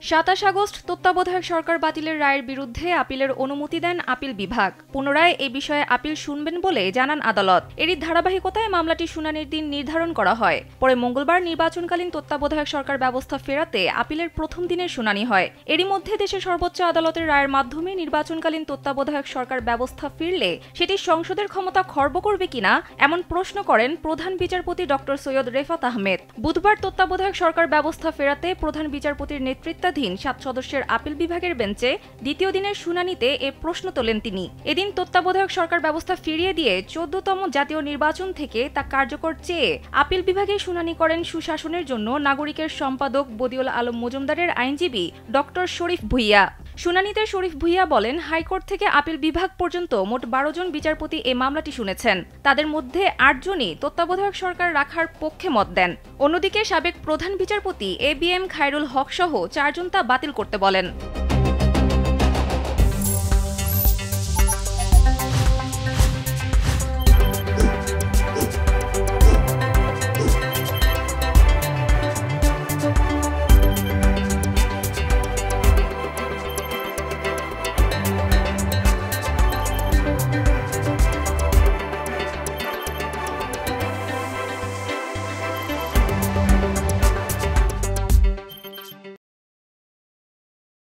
২৭ August তত্ত্বাবধায়ক সরকার বাতিলের রায়ের বিরুদ্ধে আপিলের অনুমতি দেন আপিল বিভাগ। পুনরায় এ বিষয়ে আপিল শুনবেন বলে জানান আদালত। এরই ধারাবাহিকতায় মামলাটি শুনানির দিন নির্ধারণ করা হয়। পরে মঙ্গলবার নির্বাচনকালীন তত্ত্বাবধায়ক সরকার ব্যবস্থা ফেরাতে আপিলের প্রথম দিনের শুনানি হয়। এরই মধ্যে দেশের সর্বোচ্চ আদালতের রায়ের মাধ্যমে নির্বাচনকালীন তত্ত্বাবধায়ক সরকার ব্যবস্থা ফিরলে সেটি সংসদের ক্ষমতা খর্ব করবে কিনা এমন প্রশ্ন করেন প্রধান বিচারপতি ড. সৈয়দ রেফাত আহমেদ। বুধবার তত্ত্বাবধায়ক সরকার ব্যবস্থা ফেরাতে প্রধান বিচারপতির নেতৃত্বাধীন ৭ সদস্যের আপিল বিভাগের বেঞ্চে দ্বিতীয় দিনের শুনানিতে এ প্রশ্ন তোলেন তিনি। এদিন তত্ত্বাবধায়ক সরকার ব্যবস্থা ফিরিয়ে দিয়ে ১৪তম জাতীয় নির্বাচন থেকে তা কার্যকর চেয়ে আপিল বিভাগে শুনানি করেন সুশাসনের জন্য নাগরিকের সম্পাদক বদিউল আলম মজুমদারের আইনজীবী ড. শরীফ ভূঁইয়া। শুনানিতে শরীফ ভূঁইয়া বলেন, হাইকোর্ট থেকে আপিল বিভাগ পর্যন্ত মোট ১২ জন বিচারপতি এ মামলাটি শুনেছেন। তাদের মধ্যে ৮ জনই তত্ত্বাবধায়ক সরকার রাখার পক্ষে মত দেন। অন্যদিকে সাবেক প্রধান বিচারপতি এবিএম খায়রুল হক সহ ৪ জন তা বাতিল করতে বলেন।